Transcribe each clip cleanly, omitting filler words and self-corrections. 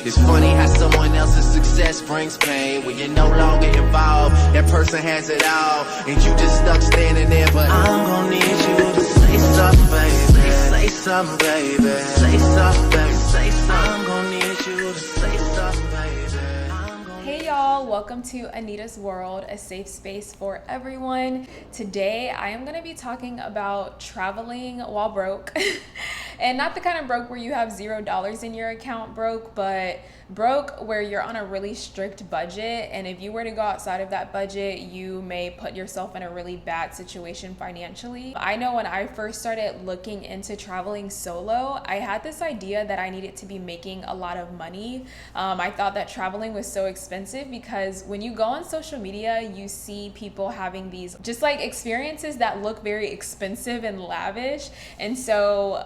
It's funny how someone else's success brings pain. When you're no longer involved, that person has it all, and you just stuck standing there. But I'm gonna need you to say something, baby. Say something, baby. Say something, baby. Say something. I'm gonna need you to say something, baby. Hey y'all, welcome to Anita's World, a safe space for everyone. Today I am going to be talking about traveling while broke. And not the kind of broke where you have $0 in your account broke, but broke where you're on a really strict budget, and if you were to go outside of that budget, you may put yourself in a really bad situation financially. I know when I first started looking into traveling solo, I had this idea that I needed to be making a lot of money. I thought that traveling was so expensive because when you go on social media, you see people having these just like experiences that look very expensive and lavish, and so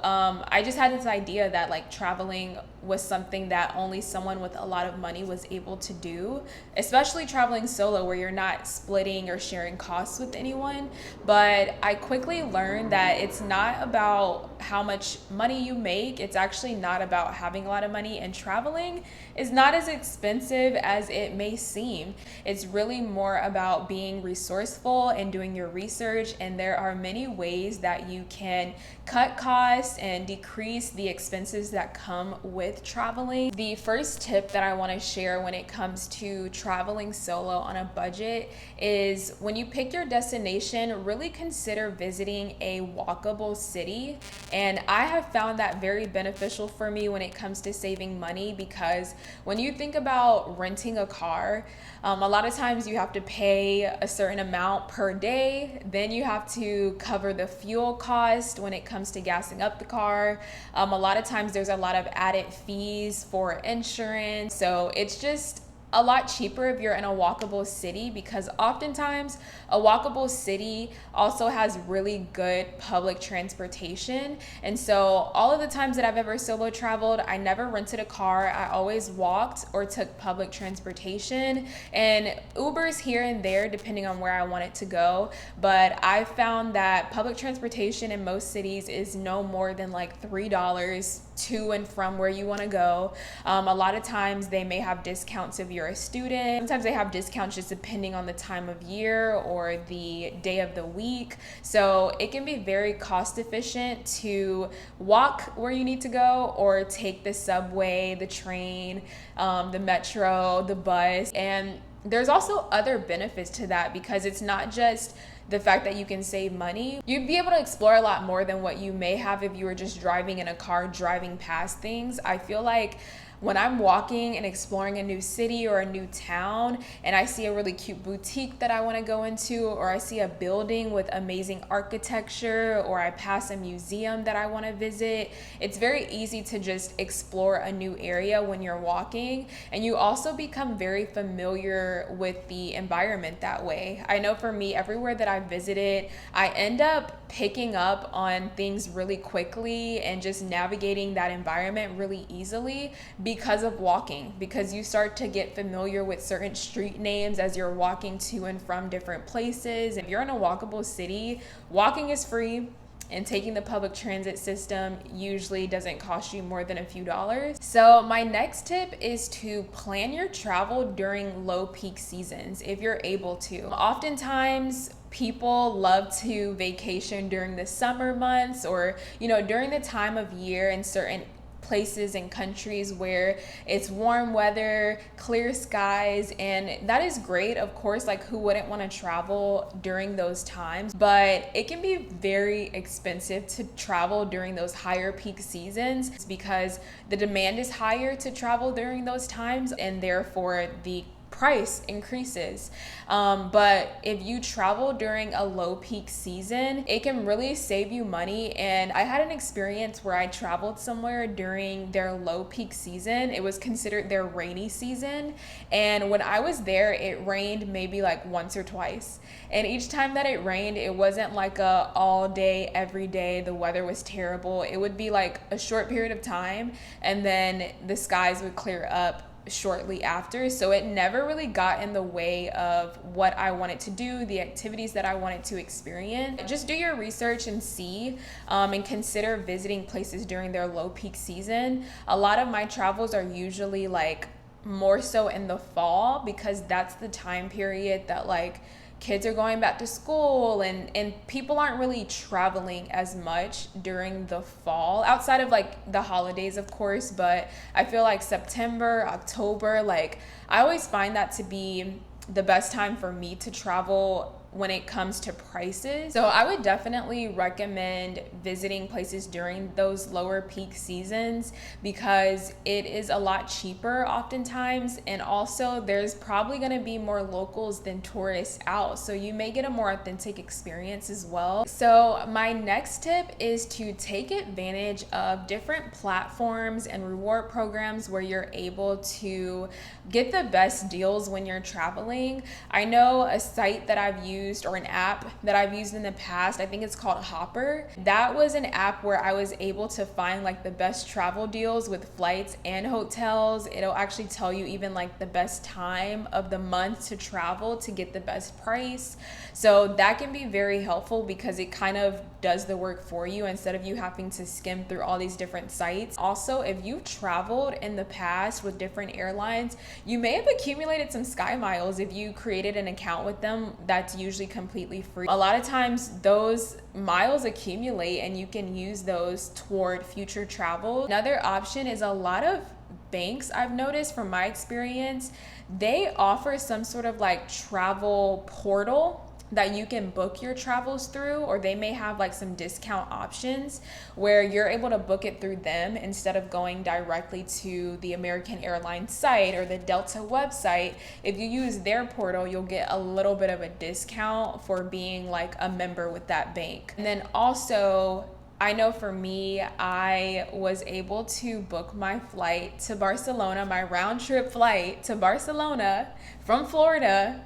I just had this idea that like traveling was something that only someone with a lot of money was able to do, especially traveling solo where you're not splitting or sharing costs with anyone. But I quickly learned that it's not about how much money you make. It's actually not about having a lot of money, and traveling is not as expensive as it may seem. It's really more about being resourceful and doing your research, and there are many ways that you can cut costs and decrease the expenses that come with traveling. The first tip that I want to share when it comes to traveling solo on a budget is when you pick your destination, really consider visiting a walkable city. And I have found that very beneficial for me when it comes to saving money, because when you think about renting a car, a lot of times you have to pay a certain amount per day. Then you have to cover the fuel cost when it comes to gassing up the car. A lot of times there's a lot of added fees for insurance. So it's just a lot cheaper if you're in a walkable city, because oftentimes a walkable city also has really good public transportation. And so all of the times that I've ever solo traveled, I never rented a car. I always walked or took public transportation and Ubers here and there depending on where I wanted to go. But I found that public transportation in most cities is no more than like $3 to and from where you want to go. A lot of times they may have discounts if you're a student. Sometimes they have discounts just depending on the time of year or the day of the week. So it can be very cost efficient to walk where you need to go or take the subway, the train, the metro, the bus. And there's also other benefits to that, because it's not just the fact that you can save money. You'd be able to explore a lot more than what you may have if you were just driving in a car, driving past things. I feel like when I'm walking and exploring a new city or a new town and I see a really cute boutique that I want to go into, or I see a building with amazing architecture, or I pass a museum that I want to visit, it's very easy to just explore a new area when you're walking, and you also become very familiar with the environment that way. I know for me, everywhere that I've visited, I end up picking up on things really quickly and just navigating that environment really easily because of walking, because you start to get familiar with certain street names as you're walking to and from different places. If you're in a walkable city, walking is free, and taking the public transit system usually doesn't cost you more than a few dollars. So my next tip is to plan your travel during low peak seasons if you're able to. Oftentimes people love to vacation during the summer months, or during the time of year in certain places and countries where it's warm weather, clear skies, and that is great. Of course, like who wouldn't want to travel during those times? But it can be very expensive to travel during those higher peak seasons because the demand is higher to travel during those times, and therefore the price increases. But if you travel during a low peak season, it can really save you money. And I had an experience where I traveled somewhere during their low peak season. It was considered their rainy season. And when I was there, it rained maybe like once or twice. And each time that it rained, it wasn't like a all day, every day, the weather was terrible. It would be like a short period of time, and then the skies would clear up shortly after. So it never really got in the way of what I wanted to do, the activities that I wanted to experience. Just do your research and see, and consider visiting places during their low peak season. A lot of my travels are usually like more so in the fall, because that's the time period that like kids are going back to school, and people aren't really traveling as much during the fall, outside of like the holidays, of course. But I feel like September, October, like I always find that to be the best time for me to travel when it comes to prices. So I would definitely recommend visiting places during those lower peak seasons, because it is a lot cheaper oftentimes, and also there's probably going to be more locals than tourists out, so you may get a more authentic experience as well. So my next tip is to take advantage of different platforms and reward programs where you're able to get the best deals when you're traveling. I know a site that I've used, or an app that I've used in the past, I think it's called Hopper. That was an app where I was able to find like the best travel deals with flights and hotels. It'll actually tell you even like the best time of the month to travel to get the best price. So that can be very helpful, because it kind of does the work for you instead of you having to skim through all these different sites. Also, if you've traveled in the past with different airlines, you may have accumulated some Sky Miles if you created an account with them. That's usually completely free. A lot of times those miles accumulate and you can use those toward future travel. Another option is a lot of banks, I've noticed from my experience, they offer some sort of like travel portal that you can book your travels through, or they may have like some discount options where you're able to book it through them instead of going directly to the American Airlines site or the Delta website. If you use their portal, you'll get a little bit of a discount for being like a member with that bank. And then also, I know for me, I was able to book my flight to Barcelona, my round trip flight to Barcelona from Florida,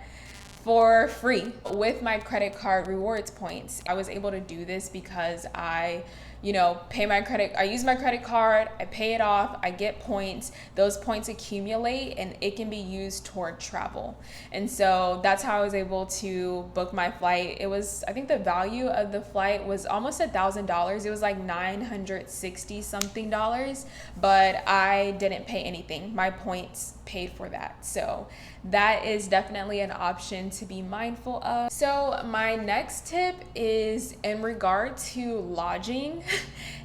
for free with my credit card rewards points. I was able to do this because I use my credit card, I pay it off, I get points, those points accumulate and it can be used toward travel. And so that's how I was able to book my flight. It was, I think the value of the flight was almost $1,000. It was like $960 something, but I didn't pay anything. My points paid for that. So that is definitely an option to be mindful of. So my next tip is in regard to lodging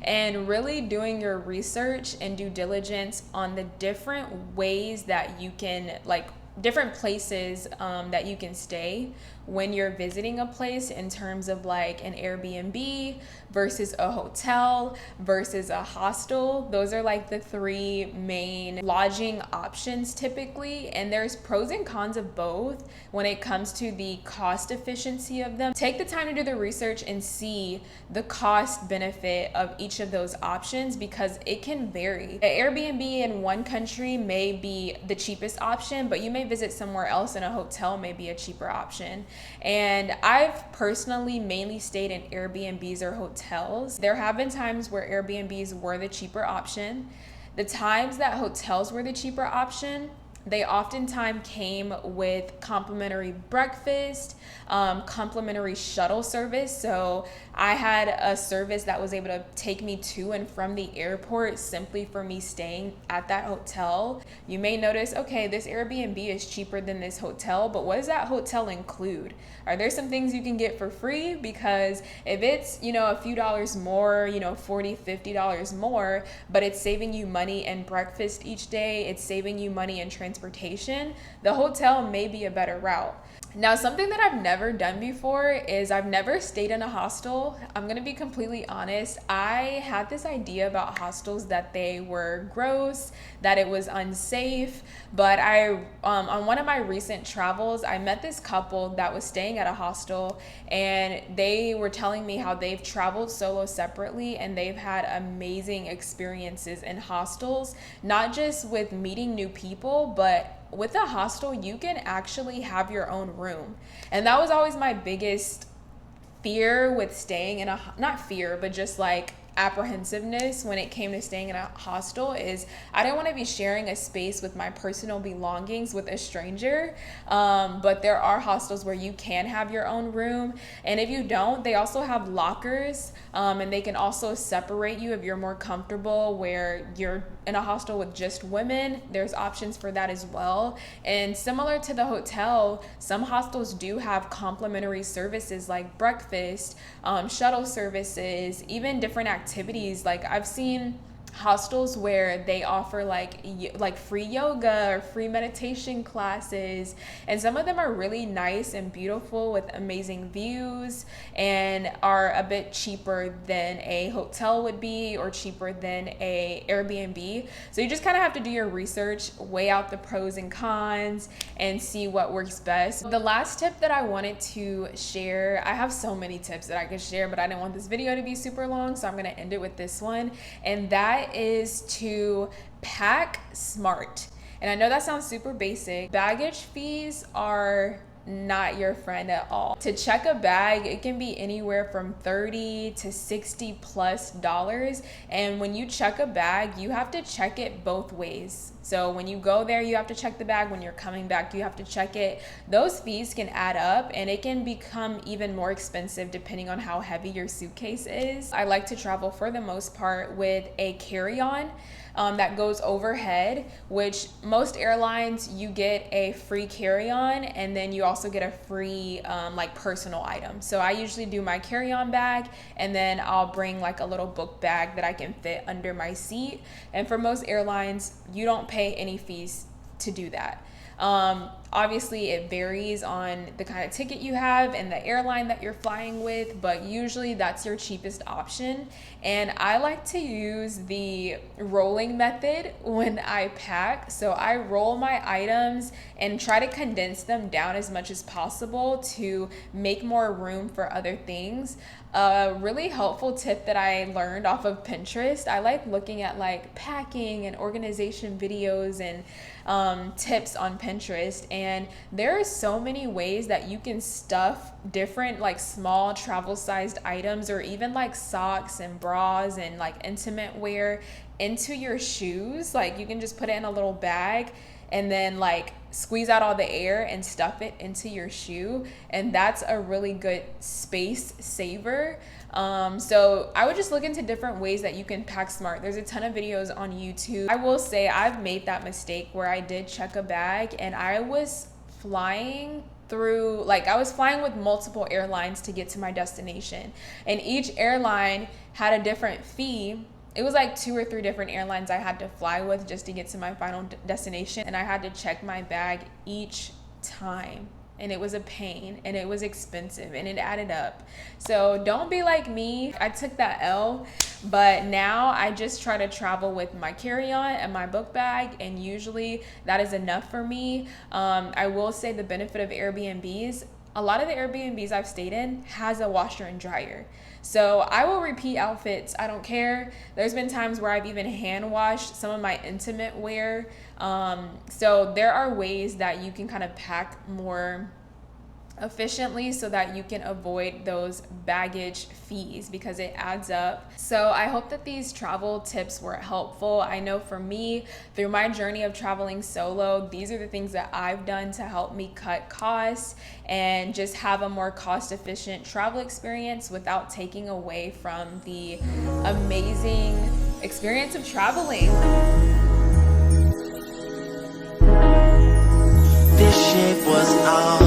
and really doing your research and due diligence on the different ways that you can, like different places that you can stay when you're visiting a place, in terms of like an Airbnb versus a hotel versus a hostel. Those are like the three main lodging options typically, and there's pros and cons of both when it comes to the cost efficiency of them. Take the time to do the research and see the cost benefit of each of those options, because it can vary. An Airbnb in one country may be the cheapest option, but you may visit somewhere else and a hotel may be a cheaper option. And I've personally mainly stayed in Airbnbs or hotels. There have been times where Airbnbs were the cheaper option. The times that hotels were the cheaper option, they oftentimes came with complimentary breakfast, complimentary shuttle service. So I had a service that was able to take me to and from the airport simply for me staying at that hotel. You may notice, okay, this Airbnb is cheaper than this hotel, but what does that hotel include? Are there some things you can get for free? Because if it's, a few dollars more, $40, $50 more, but it's saving you money in breakfast each day, it's saving you money in transportation, the hotel may be a better route. Now, something that I've never done before is I've never stayed in a hostel. I'm going to be completely honest. I had this idea about hostels that they were gross, that it was unsafe, but on one of my recent travels, I met this couple that was staying at a hostel, and they were telling me how they've traveled solo separately and they've had amazing experiences in hostels, not just with meeting new people, but with a hostel, you can actually have your own room. And that was always my biggest fear with staying in not fear, but just like apprehensiveness when it came to staying in a hostel is I didn't want to be sharing a space with my personal belongings with a stranger. But there are hostels where you can have your own room, and if you don't, they also have lockers, and they can also separate you if you're more comfortable where you're in a hostel with just women. There's options for that as well. And similar to the hotel, some hostels do have complimentary services like breakfast, shuttle services, even different activities. Like I've seen hostels where they offer like free yoga or free meditation classes, and some of them are really nice and beautiful with amazing views and are a bit cheaper than a hotel would be, or cheaper than a Airbnb. So you just kind of have to do your research, weigh out the pros and cons, and see what works best. The last tip that I wanted to share, I have so many tips that I could share, but I didn't want this video to be super long, so I'm going to end it with this one, and that is to pack smart. And I know that sounds super basic. Baggage fees are not your friend at all. To check a bag, it can be anywhere from $30 to $60+. And when you check a bag, you have to check it both ways. So when you go there, you have to check the bag. When you're coming back, you have to check it. Those fees can add up, and it can become even more expensive depending on how heavy your suitcase is. I like to travel for the most part with a carry-on that goes overhead, which most airlines, you get a free carry-on, and then you also get a free like personal item. So I usually do my carry-on bag, and then I'll bring like a little book bag that I can fit under my seat. And for most airlines, you don't pay any fees to do that. Obviously it varies on the kind of ticket you have and the airline that you're flying with, but usually that's your cheapest option. And I like to use the rolling method when I pack. So I roll my items and try to condense them down as much as possible to make more room for other things. A really helpful tip that I learned off of Pinterest, I like looking at like packing and organization videos and tips on Pinterest, and there are so many ways that you can stuff different like small travel sized items, or even like socks and bras and like intimate wear into your shoes. Like you can just put it in a little bag and then like squeeze out all the air and stuff it into your shoe, and that's a really good space saver. So I would just look into different ways that you can pack smart. There's a ton of videos on YouTube. I will say I've made that mistake where I did check a bag and I was flying through, like I was flying with multiple airlines to get to my destination, and each airline had a different fee. It was like 2 or 3 different airlines I had to fly with just to get to my final destination, and I had to check my bag each time, and it was a pain, and it was expensive, and it added up. So don't be like me. I took that L, but now I just try to travel with my carry-on and my book bag, and usually that is enough for me. I will say the benefit of Airbnbs, a lot of the Airbnbs I've stayed in has a washer and dryer. So I will repeat outfits. I don't care. There's been times where I've even hand washed some of my intimate wear. So there are ways that you can kind of pack more efficiently so that you can avoid those baggage fees, because it adds up. So I hope that these travel tips were helpful. I know for me, through my journey of traveling solo, these are the things that I've done to help me cut costs and just have a more cost-efficient travel experience without taking away from the amazing experience of traveling. This shit was all